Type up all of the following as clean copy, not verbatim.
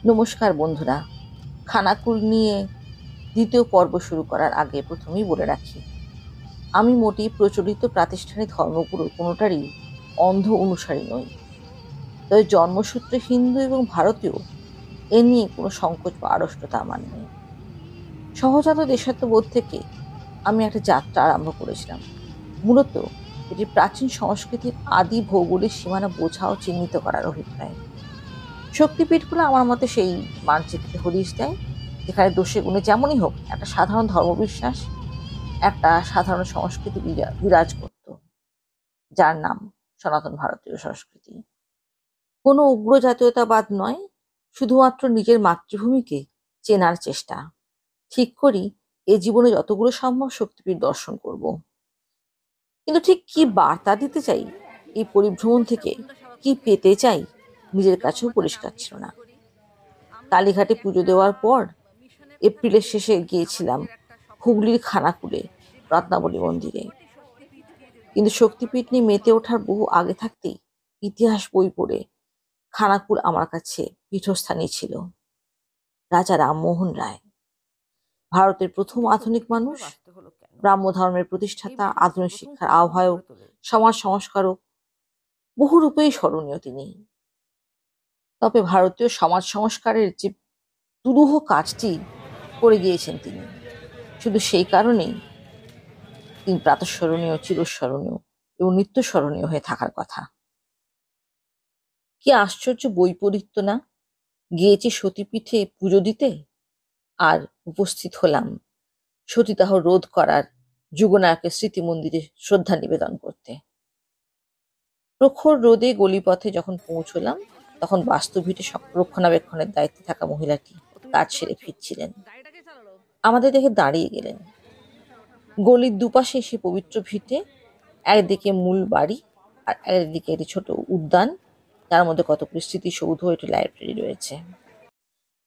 নমস্কার বন্ধুরা, খানাকুল নিয়ে দ্বিতীয় পর্ব শুরু করার আগে প্রথমেই বলে রাখি, আমি মোটেই প্রচলিত প্রাতিষ্ঠানিক ধর্মগুরু কোনোটারই অন্ধ অনুসারী নই। তবে জন্মসূত্রে হিন্দু এবং ভারতীয় এ নিয়ে কোনো সংকোচ বা আড়ষ্টতা আমার নেই। সহজাত দেশাত্মবোধ থেকে আমি একটা যাত্রা আরম্ভ করেছিলাম। মূলত এটি প্রাচীন সংস্কৃতির আদি ভৌগোলিক সীমানা বোঝা ও চিহ্নিত করার অভিপ্রায়। শক্তিপীঠগুলো আমার মতে সেই মানচিত্রে হদিশ দেয়, যেখানে দোষে গুণে যেমনই হোক একটা সাধারণ ধর্মবিশ্বাস, একটা সাধারণ সংস্কৃতি বিরাজ করত, যার নাম সনাতন ভারতীয় সংস্কৃতি। কোনো উগ্র জাতীয়তাবাদ নয়, শুধুমাত্র নিজের মাতৃভূমিকে চেনার চেষ্টা। ঠিক করি এ জীবনে যতগুলো সম্ভব শক্তিপীঠ দর্শন করব। কিন্তু ঠিক কি বার্তা দিতে চাই এই পরিভ্রমণ থেকে, কি পেতে চাই, নিজের কাছেও পরিষ্কার ছিল না। কালীঘাটে পুজো দেওয়ার পর এপ্রিলের শেষে গিয়েছিলাম হুগলির খানাকুলে রত্নাবলী মন্দিরে। কিন্তু শক্তিপীঠ নিয়ে মেতে ওঠার বহু আগে থাকতেই ইতিহাস বই পড়ে খানাকুল আমার কাছে পীঠস্থানীয় ছিল। রাজা রামমোহন রায়, ভারতের প্রথম আধুনিক মানুষ, ব্রাহ্ম ধর্মের প্রতিষ্ঠাতা, আধুনিক শিক্ষার আহ্বায়ক, সমাজ সংস্কারক, বহু রূপেই স্মরণীয় তিনি। তবে ভারতীয় সমাজ সংস্কারের যে দুরূহ কাজটি করে গিয়েছেন তিনি, শুধু সেই কারণেই তিনি প্রাতঃস্মরণীয়, চিরস্মরণীয় এবং নিত্যস্মরণীয় হয়ে থাকার কথা। কি আশ্চর্য বৈপরীত্য না! গিয়েছি সতীপীঠে পুজো দিতে, আর উপস্থিত হলাম সতীদাহ রোধ করার যুগনায়কের স্মৃতি মন্দিরে শ্রদ্ধা নিবেদন করতে। প্রখর রোদে গলিপথে যখন পৌঁছলাম, তখন বাস্তুভিটে রক্ষণাবেক্ষণের দায়িত্বে থাকা মহিলাটি কাজ সেরে ফিরছিলেন। আমাদের দেখে দাঁড়িয়ে গেলেন। গলির দুপাশে সে পবিত্র ভিটে, একদিকে মূল বাড়ি আর একদিকে একটি ছোট উদ্যান, তার মধ্যে কতগুলি স্মৃতিসৌধ, একটি লাইব্রেরি রয়েছে।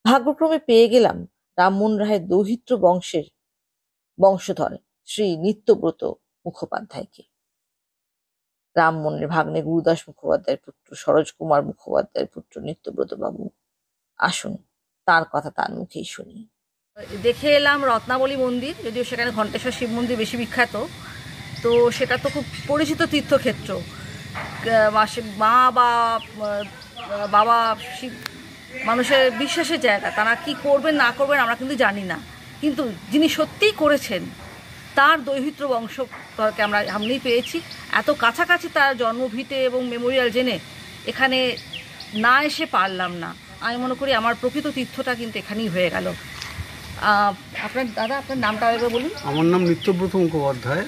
ভাগ্যক্রমে পেয়ে গেলাম রামমোহন রায়ের দৌহিত্র বংশধর শ্রী নিত্যব্রত মুখোপাধ্যায়কে। রামমোহনের ভাগ্নে গুরুদাস মুখোপাধ্যায়ের পুত্র, সরোজ কুমার মুখোপাধ্যায়ের পুত্র নিত্যব্রত বাবু। আসুন তার কথা তার মুখেই শুনি। দেখে এলাম রত্নাবলী মন্দির, যদিও সেখানে ঘণ্টেশ্বর শিব মন্দির বেশি বিখ্যাত। তো সেটা তো খুব পরিচিত তীর্থক্ষেত্র। মা বা বাবা শিব মানুষের বিশ্বাসের জায়গা। তারা কি করবেন না করবেন আমরা কিন্তু জানি না, কিন্তু যিনি সত্যিই করেছেন তার দৌহিত্র বংশকে আমরা সামনেই পেয়েছি। এত কাছাকাছি তার জন্মভিটে এবং মেমোরিয়াল জেনে এখানে না এসে পারলাম না। আমি মনে করি আমার প্রকৃত তীর্থটা কিন্তু এখানেই হয়ে গেল। আপনার দাদা, আপনার নামটা একবার বলুন। আমার নাম নিত্যব্রত মুখোপাধ্যায়।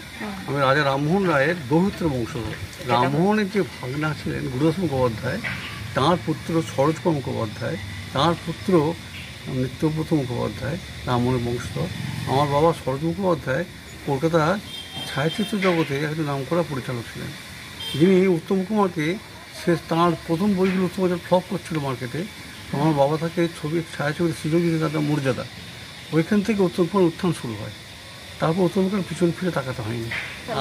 আমি রাজা রামমোহন রায়ের দৌহিত্র বংশধর। রামমোহনের যে ভাগনা ছিলেন গুরুদাস মুখোপাধ্যায়, তাঁর পুত্র সরোজ কুমার মুখোপাধ্যায়, তাঁর পুত্র নিত্যব্রত মুখোপাধ্যায় রামমোহনের বংশধর। আমার বাবা সরোজ মুখোপাধ্যায় কলকাতার ছায়াচিত্র জগতে একজন নামকরা পরিচালক ছিলেন, যিনি উত্তম কুমারকে তাঁর প্রথম বইগুলো উত্তম কুমার ফ্লপ করছিল মার্কেটে। আমার বাবা তাকে ছায়াছবির সুযোগ দিতে তাদের মর্যাদা। ওইখান থেকে উত্তম কুমার উত্থান শুরু হয়। তারপর উত্তম কুমার পিছন ফিরে তাকাতে হয়নি।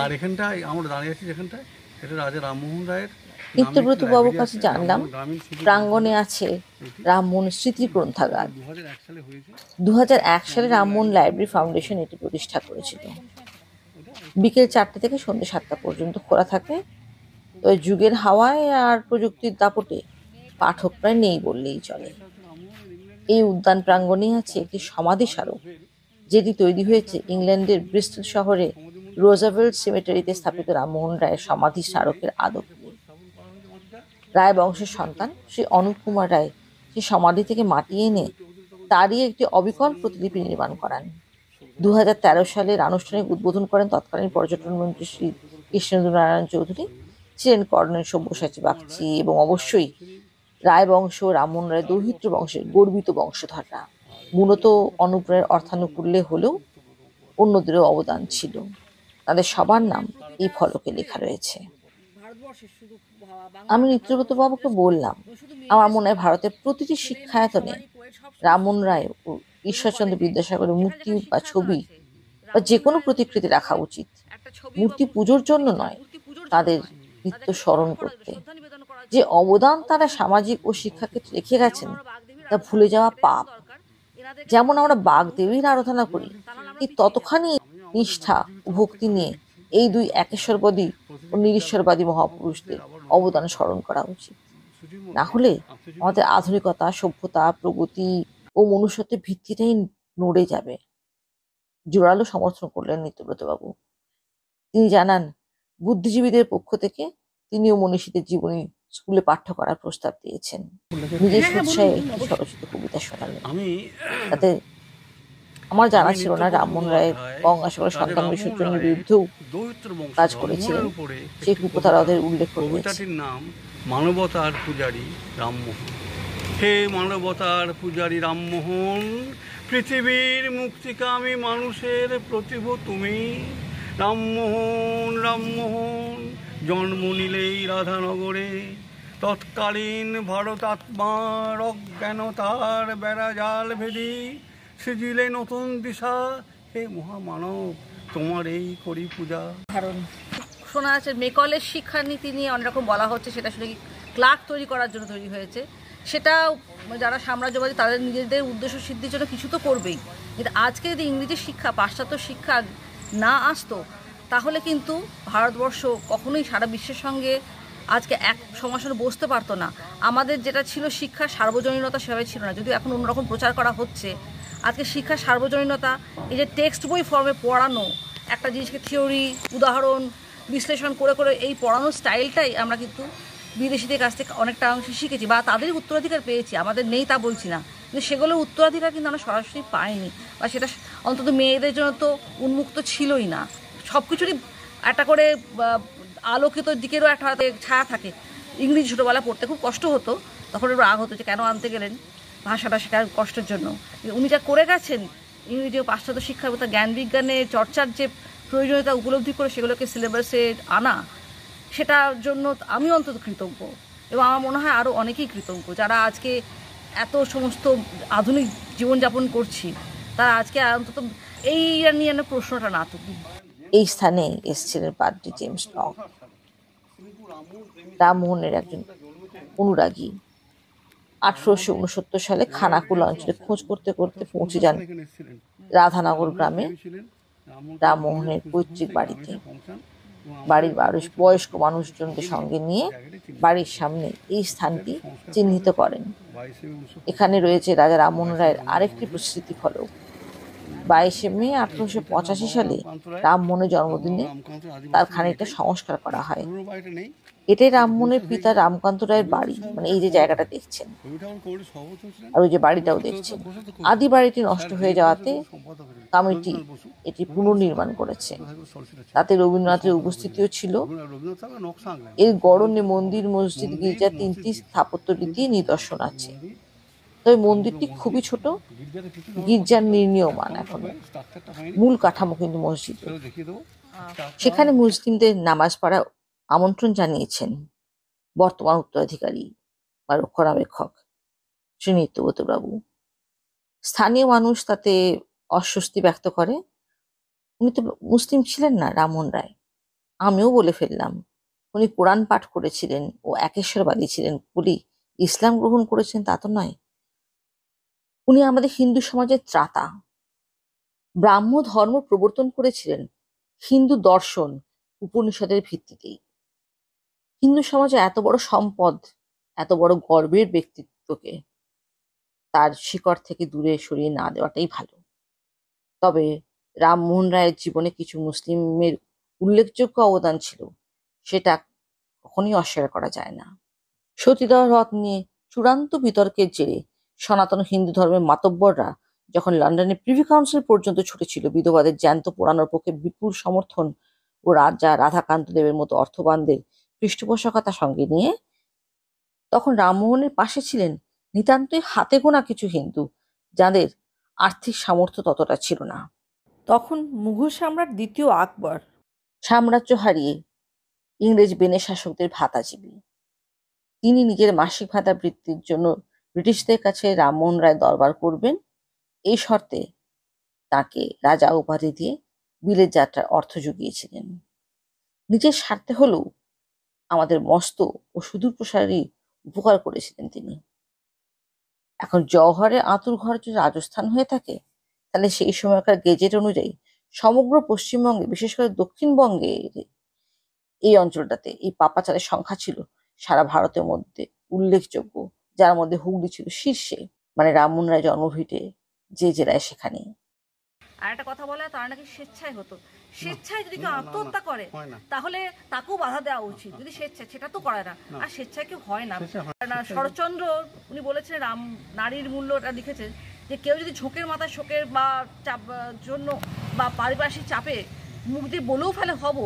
আর এখানটায় আমরা দাঁড়িয়ে আছি যেখানটায়, এটা রাজা রামমোহন রায়ের নিত্যব্রত বাবুর কাছে জানলাম প্রাঙ্গণে আছে রামমোহন স্মৃতি গ্রন্থাগার। 2001 সালে রামমোহন লাইব্রেরি ফাউন্ডেশন এটি প্রতিষ্ঠা করেছিল। বিকেল 4টে থেকে সন্ধ্যে 7টা পর্যন্ত খোলা থাকে। তবে যুগের হাওয়ায় আর প্রযুক্তির দাপটে পাঠক প্রায় নেই বললেই চলে। এই উদ্যান প্রাঙ্গণে আছে একটি সমাধি স্মারক, যেটি তৈরি হয়েছে ইংল্যান্ডের ব্রিস্টল শহরে রোজাভেল্ট সিমেটারিতে স্থাপিত রামমোহন রায়ের সমাধি স্মারকের আদলে। রায় বংশের সন্তান শ্রী অনুপ কুমার রায় সেই সমাধি থেকে মাটি এনে তারই একটি অবিকল প্রতিলিপি নির্মাণ করান। 2013 সালের আনুষ্ঠানিক উদ্বোধন করেন তৎকালীন পর্যটন মন্ত্রী শ্রী কৃষ্ণেন্দ্র নারায়ণ চৌধুরী, ছিলেন কর্নেল সব্যসাচী বাগচি এবং অবশ্যই রায় বংশ, রামমোহন রায় দৌহিত্র বংশের গর্বিত বংশধররা। মূলত অনুপ রায়ের অর্থানুকূল্যে হলেও অন্যদেরও অবদান ছিল। তাদের সবার নাম এই ফলকে লেখা রয়েছে। আমি নিত্যব্রত বাবুকে বললাম, আমার মনে হয় ভারতের প্রতিটি শিক্ষায়তনে রামমোহন রায় ও ঈশ্বরচন্দ্র বিদ্যাসাগরের মূর্তি বা ছবি বা যে কোনো প্রতিকৃতি রাখা উচিত। মূর্তি পুজোর জন্য নয়, তাদের নিত্য স্মরণ করতে। যে অবদান তারা সামাজিক ও শিক্ষাক্ষেত্রে রেখে গেছেন তা ভুলে যাওয়া পাপ। যেমন আমরা বাগদেবীর আরাধনা করি, এই ততখানি নিষ্ঠা ও ভক্তি নিয়ে এই দুই একেশ্বরবাদী ও নিরীশ্বরবাদী মহাপুরুষদের অবদান স্মরণ করা উচিত। না হলে আমাদের আধুনিকতা, সভ্যতা, প্রগতি ও মনুষ্যত্বের ভিত্তিটাই নড়ে যাবে। জোরালো সমর্থন করলেন নিত্যব্রত বাবু। তিনি জানান, বুদ্ধিজীবীদের পক্ষ থেকে তিনিও মনীষীদের জীবনী স্কুলে পাঠ্য করার প্রস্তাব দিয়েছেন। নিজের উৎসাহে একটি স্বরচিত কবিতা শোনালেন। তাতে আমার জানা ছিল না রামমোহন রায় গঙ্গাসাগর সন্তান বিসর্জনের বিরুদ্ধেও কাজ করেছিলেন। সেই কুপ্রথারদের উল্লেখ করেছে। কবিতাটির নাম মানবতার পূজারী রামমোহন। হে মানবতার পূজারী রামমোহন, পৃথিবীর মুক্তিকামী মানুষের প্রতিভ তুমি। রামমোহন রামমোহন জন্ম নিলেই রাধানগরে, তৎকালীন ভারতাত্মার অজ্ঞানতার বেড়াজাল ভেদি সৃজিলে নতুন দিশা। হে মহামানব, তোমার এই করি পূজা। কারণ শোনা যাচ্ছে মেকলের শিক্ষানীতি নিয়ে অনেক রকম বলা হচ্ছে, সেটা আসলে কি ক্লার্ক তৈরি করার জন্য তৈরি হয়েছে। সেটা যারা সাম্রাজ্যবাদী তাদের নিজেদের উদ্দেশ্য সিদ্ধির জন্য কিছু তো করবেই, কিন্তু আজকে যদি ইংরেজি শিক্ষা, পাশ্চাত্য শিক্ষা না আসতো তাহলে কিন্তু ভারতবর্ষ কখনোই সারা বিশ্বের সঙ্গে আজকে এক সমাসনে বসতে পারতো না। আমাদের যেটা ছিল শিক্ষার সার্বজনীনতা, সেভাবে ছিল না, যদিও এখন অন্যরকম প্রচার করা হচ্ছে। আজকে শিক্ষার সার্বজনীনতা, এই যে টেক্সট বই ফর্মে পড়ানো একটা জিনিসকে থিওরি, উদাহরণ, বিশ্লেষণ করে করে এই পড়ানোর স্টাইলটাই আমরা কিন্তু বিদেশিদের কাছ থেকে অনেকটা অংশে শিখেছি, বা তাদেরই উত্তরাধিকার পেয়েছি। আমাদের নেই তা বলছি না, কিন্তু সেগুলোর উত্তরাধিকার কিন্তু আমরা সরাসরি পাইনি, বা সেটা অন্তত মেয়েদের জন্য তো উন্মুক্ত ছিলই না। সব কিছুরই একটা করে আলোকিত দিকেরও একটা ছায়া থাকে। ইংরেজি ছোটোবেলা পড়তে খুব কষ্ট হতো, তখন একটু রাগ হতো যে কেন আনতে গেলেন ভাষাটা, সেটা কষ্টের জন্য। উনি যা করে গেছেন ইংরেজি ও পাশ্চাত্য শিক্ষা, জ্ঞান বিজ্ঞানের চর্চার যে প্রয়োজনীয়তা উপলব্ধি করে সেগুলোকে সিলেবাসে আনা, সেটার জন্য আমি অন্তত কৃতজ্ঞ, এবং আমার মনে হয় আরও অনেকেই কৃতজ্ঞ যারা আজকে এত সমস্ত আধুনিক জীবনযাপন করছি, তারা আজকে অন্তত এই নিয়ে প্রশ্নটা না তুলি। এই স্থানে এসেছিলেন পাদ্রী জেমস লং, রামমোহনের একজন অনুরাগী। 1869 সালে খানাকুল অঞ্চলে খোঁজ করতে করতে পৌঁছে যান রাধানগর গ্রামে রামমোহনের পৈতৃক বাড়িতে। বাড়ির বয়স্ক মানুষজনদের সঙ্গে নিয়ে বাড়ির সামনে এই স্থানটি চিহ্নিত করেন। এখানে রয়েছে রাজা রামমোহন রায়ের আরেকটি স্মৃতি ফলক। 22শে মে 1885 সালে রামমোহনের জন্মদিনে তার খানিকটা সংস্কার করা হয়। এটাই রামমোহনের পিতা রামকান্ত রায়ের বাড়ি, মানে এই যে জায়গাটা দেখছেন আর ওই যে বাড়িটাও দেখছেন। আদি বাড়িটি নষ্ট হয়ে যাওয়াতে কমিটি এটি পুনর্নির্মাণ করেছে। তাতে রবীন্দ্রনাথের উপস্থিতিও ছিল। এর গড়নে মন্দির, মসজিদ, গির্জা তিনটি স্থাপত্য রীতি নিদর্শন আছে। তবে মন্দিরটি খুবই ছোট, গির্জার নির্মীয়মান এখনো, মূল কাঠামো কিন্তু মসজিদ। সেখানে মুসলিমদের নামাজ পড়া আমন্ত্রণ জানিয়েছেন বর্তমান উত্তরাধিকারী বা রক্ষণাবেক্ষক শ্রী নিত্যব্রত বাবু। স্থানীয় মানুষ তাতে অস্বস্তি ব্যক্ত করে। উনি তো মুসলিম ছিলেন না রামমোহন রায়। আমিও বলে ফেললাম, উনি কোরআন পাঠ করেছিলেন ও একেশ্বরবাদী ছিলেন বলি ইসলাম গ্রহণ করেছেন তা তো নয়। উনি আমাদের হিন্দু সমাজের ত্রাতা। ব্রাহ্ম ধর্ম প্রবর্তন করেছিলেন হিন্দু দর্শন উপনিষদের ভিত্তিতেই। হিন্দু সমাজে এত বড় সম্পদ, এত বড় গর্বের ব্যক্তিত্বকে তার শিকড় থেকে দূরে সরিয়ে না দেওয়াটাই ভালো। তবে রামমোহন রায়ের জীবনে কিছু মুসলিমের উল্লেখযোগ্য অবদান ছিল, সেটা কখনই অস্বীকার করা যায় না। সতীদাহ রথ নিয়ে চূড়ান্ত বিতর্কের জেরে সনাতন হিন্দু ধর্মের মাতব্বররা যখন লন্ডনে প্রিভি কাউন্সিল পর্যন্ত ছুটেছিল বিধবাদের জ্যান্ত পোড়ানোর পক্ষে বিপুল সমর্থন ও রাজা রাধাকান্ত দেবের মতো অর্থবানদের পৃষ্ঠপোষকতা সঙ্গে নিয়ে, তখন রামমোহনের পাশে ছিলেন নিতান্তই হাতে গোনা কিছু হিন্দু যাদের আর্থিক সামর্থ্য ততটা ছিল না। তখন মুঘল সম্রাট দ্বিতীয় আকবর সাম্রাজ্য হারিয়ে ইংরেজ বেনে শাসকদের ভাতাজীবী। তিনি নিজের মাসিক ভাতা বৃত্তির জন্য ব্রিটিশদের কাছে রামমোহন রায় দরবার করবেন, এই শর্তে তাকে রাজা উপাধি দিয়ে বিলেত যাত্রার অর্থ জুগিয়েছিলেন। নিজের স্বার্থে হলেও আমাদের মস্ত ও সুদূর প্রসারী উপকার করেছিলেন তিনি। এখন জওহরে আঁতুর ঘর যদি রাজস্থান হয়ে থাকে, তাহলে সেই সময়কার গেজেট অনুযায়ী সমগ্র পশ্চিমবঙ্গে, বিশেষ করে দক্ষিণবঙ্গে এই অঞ্চলটাতে এই পাপাচারের সংখ্যা ছিল সারা ভারতের মধ্যে উল্লেখযোগ্য, যার মধ্যে হুগলি ছিল শীর্ষে, মানে রামমোহন রায় জন্মভিটে যে জেলায় সেখানে। আর একটা কথা বলা হয়, তারা নাকি স্বেচ্ছায় হতো। স্বেচ্ছায় যদি কেউ না, না, আত্মহত্যা করে হয় না। তাহলে তাকেও বাধা দেওয়া উচিত, যদি স্বেচ্ছায়, সেটা তো করে না। আর স্বেচ্ছায় কেউ হয় না। স্বেচ্ছায় হয় না, শরৎচন্দ্র উনি বলেছেন, নারীর মূল্যটা লিখেছেন যে কেউ যদি ঝোঁকের মাথায় শোকের বা চাপ জন্য বা পারিপার্শ্বিক চাপে মুখ দিয়ে বলেও ফেলে হব,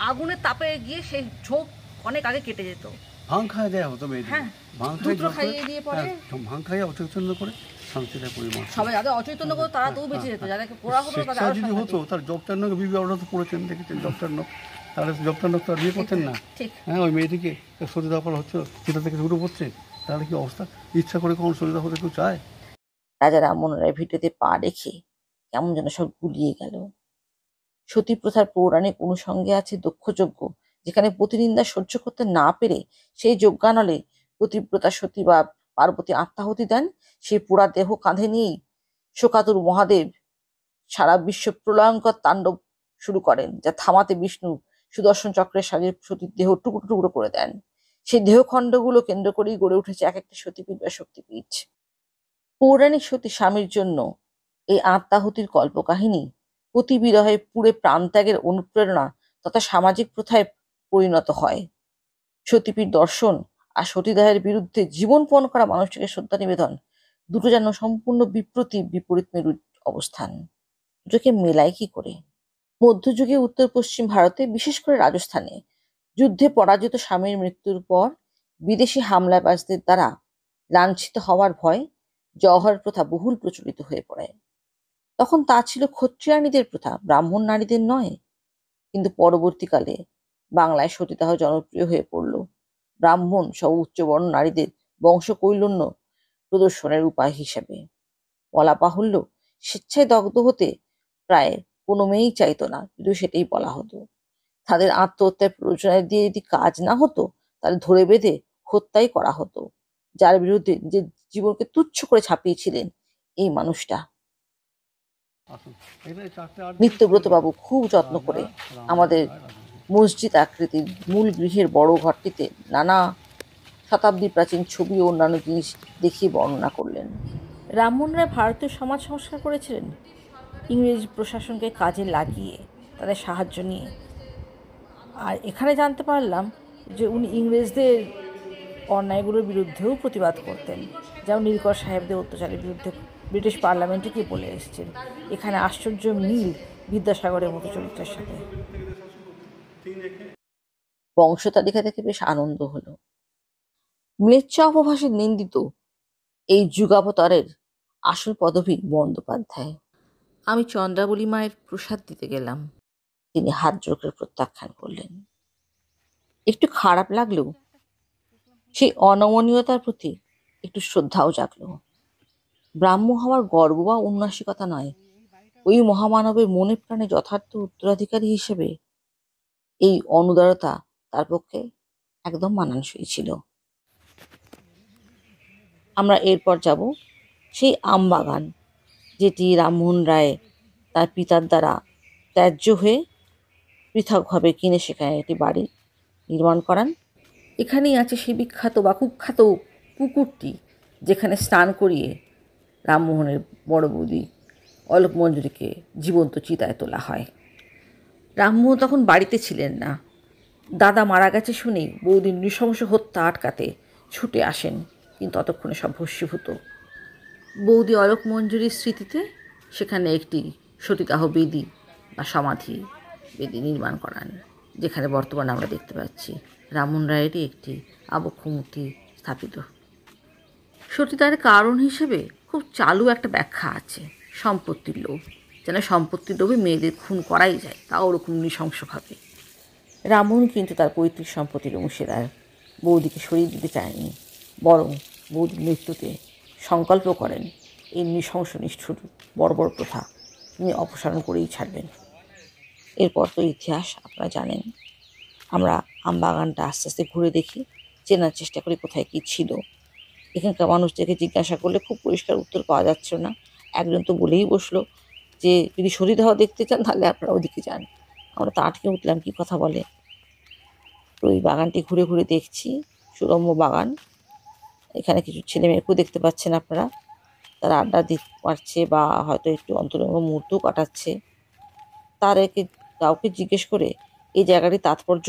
আগুনের তাপে গিয়ে সেই ঝোঁক অনেক আগে কেটে যেত। ভাং খাইয়ে দেওয়া হতো মেয়েদের। হ্যাঁ, ভাং দুধ খাইয়ে দিয়ে পরে ভাং খাইয়ে অচৈতন্য করে শান্তিতে পরিমাণ। সবাই যাদের অচৈতন্য করতো তারা তবু বেঁচে যেত, যাদেরকে পোড়া হতো তাদের স্বেচ্ছায় আরো যদি হতো, তার জগটান্নক বিবি আমরা তো পড়েছেন, দেখেছেন জগটান্নক, তাহলে জগটান্নক তো আর বিয়ে করতেন না। ঠিক। হ্যাঁ, ওই মেয়েটিকে সরিদা করা হচ্ছে, সেটা থেকে শুরু করছে, তাহলে কি অবস্থা? ইচ্ছা করে কখন সরিদা হতে কেউ চায়? রাজা রামমোহন রায় ভিটেতে পা রেখে কেমন যেন সব গুলিয়ে গেল। সতী প্রথার পৌরাণিক অনুষঙ্গে আছে দক্ষযজ্ঞ, যেখানে প্রতিনিন্দা সহ্য করতে না পেরে সেই যজ্ঞানলে পতিব্রতা সতী বা পার্বতী আত্মাহুতি দেন। সেই পোড়া দেহ কাঁধে নিয়েই শোকাতুর মহাদেব সারা বিশ্ব প্রলয়ঙ্কর তাণ্ডব শুরু করেন, যা থামাতে বিষ্ণু সুদর্শন চক্রের সাহায্যে সতীর দেহ টুকরো টুকরো করে দেন। সেই দেহখণ্ডগুলো কেন্দ্র করেই গড়ে উঠেছে এক একটা সতীপীঠ বা শক্তিপীঠ। পৌরাণিক সতী স্বামীর জন্য এই আত্মাহুতির কল্পকাহিনী পতি বিরহে পুড়ে প্রাণত্যাগের অনুপ্রেরণা তথা সামাজিক প্রথায় পরিণত হয়। সতীপীঠ দর্শন আর সতীদাহের বিরুদ্ধে জীবনপণ করা মানুষটিকে শ্রদ্ধা নিবেদন, দুটো যেন সম্পূর্ণ বিপরীত মেরুর অবস্থান। দুটোকে মেলায় কি করে? মধ্যযুগে উত্তর পশ্চিম ভারতে, বিশেষ করে রাজস্থানে, যুদ্ধে পরাজিত স্বামীর মৃত্যুর পর বিদেশি হামলাবাজদের দ্বারা লাঞ্ছিত হওয়ার ভয় জওহর প্রথা বহুল প্রচলিত হয়ে পড়ে। তখন তা ছিল ক্ষত্রিয়ানীদের প্রথা, ব্রাহ্মণ নারীদের নয়। কিন্তু পরবর্তীকালে বাংলায় সতীদাহ জনপ্রিয় হয়ে পড়ল ব্রাহ্মণ সহ উচ্চবর্ণ নারীদের বংশকৈলন্য প্রদর্শনের উপায় হিসেবে। বলা বাহুল্য, স্বেচ্ছায় দগ্ধ হতে প্রায় কোনো মেয়েই চাইতো না, যদিও সেটাই বলা হতো। তাদের আত্মহত্যার প্ররোচনায় দিয়ে যদি কাজ না হতো, তাহলে ধরে বেঁধে হত্যাই করা হতো, যার বিরুদ্ধে নিজের জীবনকে তুচ্ছ করে ছাপিয়েছিলেন এই মানুষটা। নিত্যব্রত বাবু খুব যত্ন করে আমাদের মসজিদ আকৃতির মূল গৃহের বড় ঘরটিতে নানা শতাব্দী প্রাচীন ছবি ও অন্যান্য জিনিস দেখিয়ে বর্ণনা করলেন। রামমোহন রায় ভারতীয় সমাজ সংস্কার করেছিলেন ইংরেজ প্রশাসনকে কাজে লাগিয়ে, তাদের সাহায্য নিয়ে। আর এখানে জানতে পারলাম যে উনি ইংরেজদের অন্যায়গুলোর বিরুদ্ধেও প্রতিবাদ করতেন, যেমন নীলকর সাহেবদের অত্যাচারের বিরুদ্ধে ব্রিটিশ পার্লামেন্টে কি বলে এসেছেন। এখানে আশ্চর্য মিল বিদ্যাসাগরের মতো চরিত্রের সাথে। বংশ তালিকা থেকে বেশ আনন্দ হলো। ম্লেচ্ছা অপভাষে নিন্দিত এই যুগাবতারের আসল পদবী বন্দ্যোপাধ্যায়। আমি চন্দ্রাবলী মায়ের প্রসাদ দিতে গেলাম, তিনি হাত জোর করে প্রত্যাখ্যান করলেন। একটু খারাপ লাগলেও সেই অনমনীয়তার প্রতি একটু শ্রদ্ধাও জাগলো। ব্রাহ্ম হওয়ার গর্ব বা উন্নাসিকতা নয়, ওই মহামানবের মনে প্রাণে যথার্থ উত্তরাধিকারী হিসেবে এই অনুদারতা তার পক্ষে একদম মানানসই ছিল। আমরা এরপর যাব সেই আমবাগান, যেটি রামমোহন রায় তার পিতার দ্বারা ত্যায্য হয়ে পৃথকভাবে কিনে সেখানে একটি বাড়ি নির্মাণ করান। এখানেই আছে সেই বিখ্যাত বা কুখ্যাত পুকুরটি, যেখানে স্নান করিয়ে রামমোহনের বড় বৌদি অলোক মঞ্জুরিকে জীবন্ত চিতায় তোলা হয়। রামমোহন তখন বাড়িতে ছিলেন না। দাদা মারা গেছে শুনেই বৌদির নৃশংস হত্যা আটকাতে ছুটে আসেন, কিন্তু ততক্ষণে সব ভস্মীভূত। বৌদি অলোক মঞ্জুরির স্মৃতিতে সেখানে একটি সতীদাহ বেদি বা সমাধি বেদি নির্মাণ করান, যেখানে বর্তমানে আমরা দেখতে পাচ্ছি রামমোহন রায়েরই একটি আবক্ষ মূর্তি স্থাপিত। সতীদাহের কারণ হিসেবে খুব চালু একটা ব্যাখ্যা আছে, সম্পত্তির লোভ। যেন সম্পত্তির লোভে মেয়েদের খুন করাই যায়, তাও ওরকম নৃশংসভাবে। রামমোহন কিন্তু তার পৈতৃক সম্পত্তির অংশীদার বৌদিকে সরিয়ে দিতে চায়নি, বরং বৌদির মৃত্যুতে সংকল্প করেন এই নৃশংস নিষ্ঠুর বর্বর প্রথা তিনি অপসারণ করেই ছাড়বেন। এরপর তো ইতিহাস আপনারা জানেন। আমরা আমবাগানটা আস্তে আস্তে ঘুরে দেখি, চেনার চেষ্টা করি কোথায় কী ছিল। এখানকার মানুষদেরকে জিজ্ঞাসা করলে খুব পরিষ্কার উত্তর পাওয়া যাচ্ছে না। একজন তো বলেই বসলো যে যদি সতীদাহ দেখতে চান তাহলে আপনারা ওদিকে যান। আমরা তো আটকে উঠলাম, কি কথা বলে। তো ওই বাগানটি ঘুরে ঘুরে দেখছি, সুরম্য বাগান। এখানে কিছু ছেলে মেয়েকেও দেখতে পাচ্ছেন আপনারা, তারা আড্ডা দিতে পারছে বা হয়তো একটু অন্তরঙ্গ মুহূর্তও কাটাচ্ছে। তার একে কাউকে জিজ্ঞেস করে এই জায়গাটির তাৎপর্য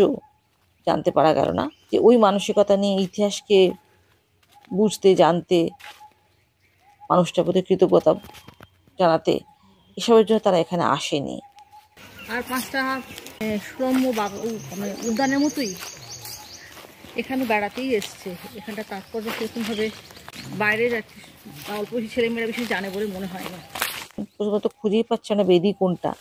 জানতে পারা গেল না, যে ওই মানসিকতা নিয়ে ইতিহাসকে বুঝতে জানতে, মানুষটার প্রতি কৃতজ্ঞতা জানাতে, এসবের জন্য তারা এখানে আসেনি। আর 5টা সুরম্য মানে উদ্যানের মতোই এখানে বেড়াতেই এসছে। এখানটা তাৎপর্য সেরকমভাবে বাইরের অল্প ছেলেমেয়েরা বেশি জানে বলে মনে হয় না। প্রথমত খুঁজেই পাচ্ছে না বেদি কোনটা,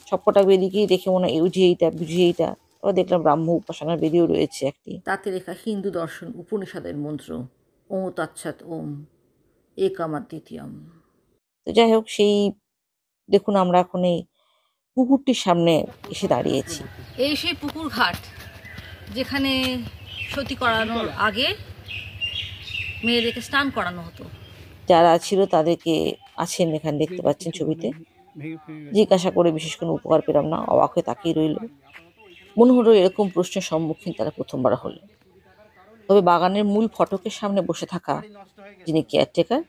সবকটা বেদিকেই দেখে মনে হয় বুঝি এইটা বুঝি এইটা। আবার দেখলাম ব্রাহ্ম উপাসনার বেদিও রয়েছে একটি, তাতে লেখা হিন্দু দর্শন উপনিষদের মন্ত্র ওম তৎসৎ ওম একামা দ্বিতীয়ম। তো যাই হোক, সেই দেখুন আমরা এখন এই পুকুরটির সামনে এসে দাঁড়িয়েছি। এই সেই পুকুর ঘাট যেখানে সতী করানোর আগে মেয়েদেরকে স্নান করানো হতো। যারা ছিল তাদেরকে আছেন এখানে দেখতে পাচ্ছেন ছবিতে। জিজ্ঞাসা করে বিশেষ কোনো উপকার পেলাম না, অবাক হয়ে তাকিয়ে রইল। মনে হলো এরকম প্রশ্নের সম্মুখীন তারা প্রথমবার হলো। তবে বাগানের মূল ফটকের সামনে বসে থাকা যিনি কেয়ারটেকার,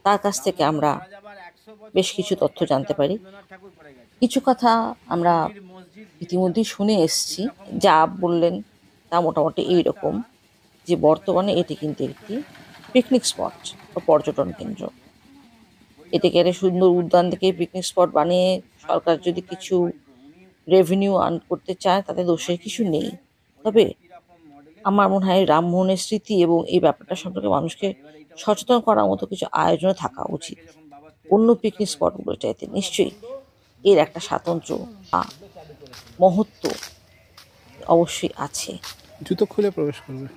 তার কাছ থেকে আমরা বেশ কিছু তথ্য জানতে পারি। কিছু কথা আমরা ইতিমধ্যেই শুনে এসেছি। যা বললেন তা মোটামুটি এইরকম, যে বর্তমানে এটি কিন্তু একটি পিকনিক স্পট বা পর্যটন কেন্দ্র। এটাকে একটা সুন্দর উদ্যান থেকে পিকনিক স্পট বানিয়ে সরকার যদি কিছু রেভিনিউ আর্ন করতে চায় তাতে দোষের কিছু নেই। তবে আমার মনে হয় রামমোহনের স্মৃতি এবং এই ব্যাপারটা সম্পর্কে মানুষকে সচেতন করার মতো কিছু আয়োজনে থাকা উচিত। অন্য পিকনিক স্পটগুলো চাইতে নিশ্চয়ই এর একটা স্বাতন্ত্র্য মহত্ব অবশ্যই আছে। জুতো খুলে প্রবেশ করবে।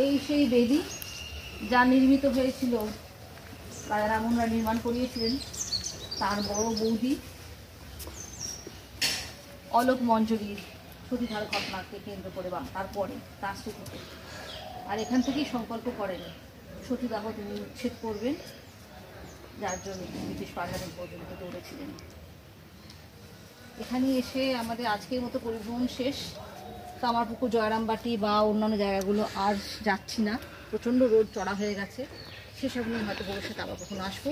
এই সেই বেদি যা নির্মিত হয়েছিল, রাজা রামমোহনরা নির্মাণ করিয়েছিলেন তার বড় বৌদি অলোক মঞ্জরির সতীদাহ ঘটনাকে কেন্দ্র করে বা তারপরে তার স্মৃতিতে। আর এখান থেকেই সংকল্প করেন সতীদাহ তিনি উচ্ছেদ করবেন, যার জন্য ব্রিটিশ পার্লামেন্ট পর্যন্ত দৌড়েছিলেন। এখানে এসে আমাদের আজকের মতো পরিভ্রমণ শেষ। কামারপুকুর, জয়রামবাটি বা অন্যান্য জায়গাগুলো আর যাচ্ছি না, প্রচণ্ড রোদ চড়া হয়ে গেছে। সেসব নিয়ে হয়তো ভবিষ্যতে আবার কখনো আসবো।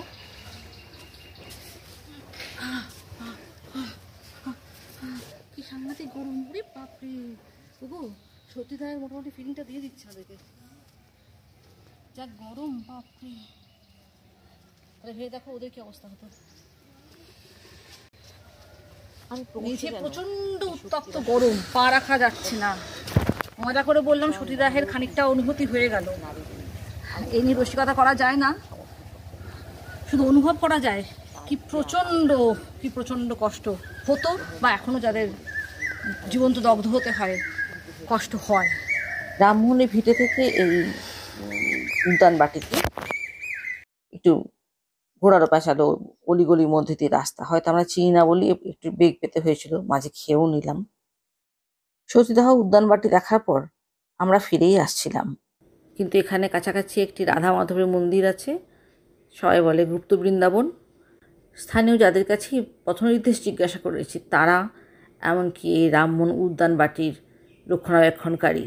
কি সাংঘাতিক গরম রে বাপরে! ওগো, সতীদাহের মোটামুটি ফিলিংটা দিয়ে দিচ্ছে আমাদেরকে, যা গরম বাপরে। তাহলে ভেবে দেখো ওদের কি অবস্থা হতো। নিচে প্রচন্ড উত্তপ্ত গরম, পা রাখা যাচ্ছে না। মজা করে বললাম সতীদাহের খানিকটা অনুভূতি হয়ে গেল। এই নিয়ে রসিকতা করা যায় না, শুধু অনুভব করা যায় কি প্রচন্ড কষ্ট হতো, বা এখনো যাদের জীবন্ত দগ্ধ হতে হয় কষ্ট হয়। রামমোহনের ভিটে থেকে এই উদ্যান বাটিতে একটু ঘোড়ারও পেঁচালো অলিগলির মধ্যে দিয়ে রাস্তা, হয়তো আমরা চিনি না বলি একটু বেগ পেতে হয়েছিল, মাঝে খেয়েও নিলাম। সতীদাহ উদ্যান বাটি দেখার পর আমরা ফিরেই আসছিলাম, কিন্তু এখানে কাছাকাছি একটি রাধা মাধবের মন্দির আছে, সবাই বলে গুপ্ত বৃন্দাবন। স্থানীয় যাদের কাছেই পথ নির্দেশ জিজ্ঞাসা করেছি, তারা এমনকি এই রামমোহন উদ্যান বাটির রক্ষণাবেক্ষণকারী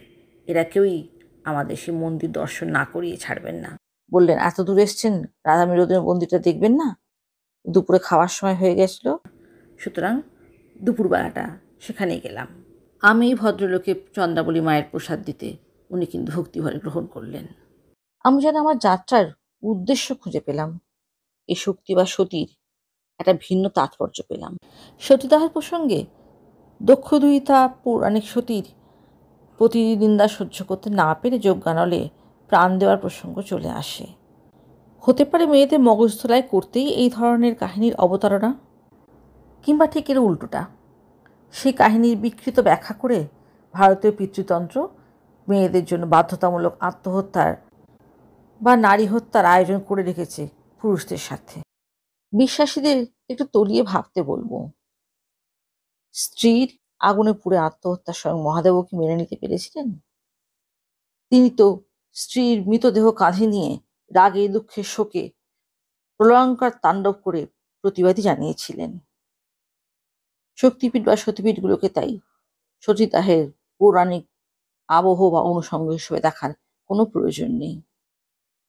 এরা কেউই আমাদের সেই মন্দির দর্শন না করিয়ে ছাড়বেন না। বললেন এত দূর এসছেন, রাধা বিনোদিনী মন্দিরটা দেখবেন না? দুপুরে খাওয়ার সময় হয়ে গেছিল, সুতরাং দুপুরবেলাটা সেখানেই গেলাম। আমি ভদ্রলোকে চন্দ্রাবলী মায়ের প্রসাদ দিতে উনি কিন্তু ভক্তিভরে গ্রহণ করলেন। আমি যেন আমার যাত্রার উদ্দেশ্য খুঁজে পেলাম, এই শক্তি বা সতীর একটা ভিন্ন তাৎপর্য পেলাম। সতীদাহের প্রসঙ্গে দক্ষদুহিতা পৌরাণিক সতীর প্রতিনিন্দা সহ্য করতে না পেরে যজ্ঞানলে প্রাণ দেওয়ার প্রসঙ্গ চলে আসে। হতে পারে মেয়েদের মগজধোলাই করতেই এই ধরনের কাহিনীর অবতারণা, কিংবা ঠিক এর উল্টোটা, সেই কাহিনীর বিকৃত ব্যাখ্যা করে ভারতীয় পিতৃতন্ত্র মেয়েদের জন্য বাধ্যতামূলক আত্মহত্যার বা নারী হত্যার আয়োজন করে রেখেছে পুরুষদের সাথে। বিশ্বাসীদের একটু তলিয়ে ভাবতে বলবো, স্ত্রীর আগুনে পুড়ে আত্মহত্যা স্বয়ং মহাদেবও কি মেনে নিতে পেরেছিলেন? তিনি তো স্ত্রীর মৃতদেহ কাঁধে নিয়ে রাগে দুঃখে শোকে প্রলয়ঙ্কর তাণ্ডব করে প্রতিবাদী জানিয়েছিলেন। শক্তিপীঠ বা সতীপীঠগুলোকে তাই সতীদাহের পৌরাণিক আবহ বা অনুষঙ্গ হিসেবে দেখার কোনো প্রয়োজন নেই,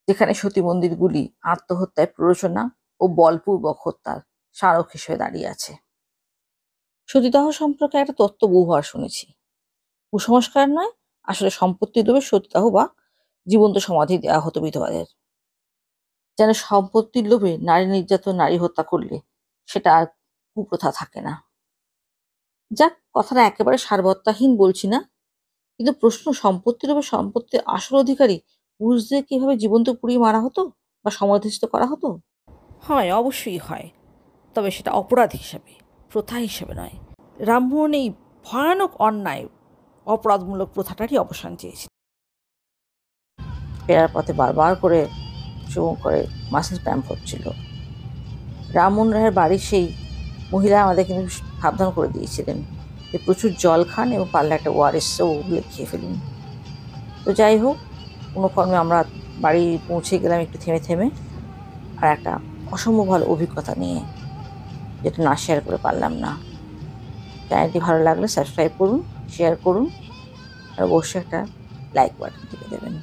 যেখানে সতী মন্দিরগুলি আত্মহত্যায় প্ররোচনা ও বলপূর্বক হত্যার স্মারক হিসেবে দাঁড়িয়ে আছে। সতীদাহ সম্পর্কে একটা তত্ত্ব বহুবার শুনেছি। কুসংস্কার নয়, আসলে সম্পত্তির লোভে সতীদাহ বা জীবন্ত সমাধি দেওয়া হতো বিধবাদের। যেন সম্পত্তির লোভে নারী নির্যাতন, নারী হত্যা করলে সেটা আর কুপ্রথা থাকে না। যাক, কথাটা একেবারে সারবত্তাহীন বলছি না, কিন্তু প্রশ্ন, সম্পত্তির লোভে সম্পত্তির আসল অধিকারী পুরুষদের কিভাবে জীবন্ত পুড়িয়ে মারা হতো বা সমাধিস্থ করা হতো? হয়, অবশ্যই হয়, তবে সেটা অপরাধ হিসাবে, প্রথা হিসেবে নয়। রামমোহন এই ভয়ানক অন্যায় অপরাধমূলক প্রথাটারই অবসান চেয়েছিল। ফেরার পথে বারবার করে চুমু করে মাসের প্যাম্প হচ্ছিল। রামমোহন রায়ের বাড়ির সেই মহিলা আমাদের কিন্তু সাবধান করে দিয়েছিলেন যে প্রচুর জল খান এবং পারলে একটা ওআরএসও খেয়ে ফেলুন। তো যাই হোক, কোনো কর্মে আমরা বাড়ি পৌঁছে গেলাম একটু থেমে থেমে, আর একটা অসম্ভব ভালো অভিজ্ঞতা নিয়ে, যেটা না শেয়ার করে পারলাম না। চ্যানেলটি ভালো লাগলে সাবস্ক্রাইব করুন, শেয়ার করুন, আর অবশ্যই একটা লাইক বাটন টিপে দেবেন।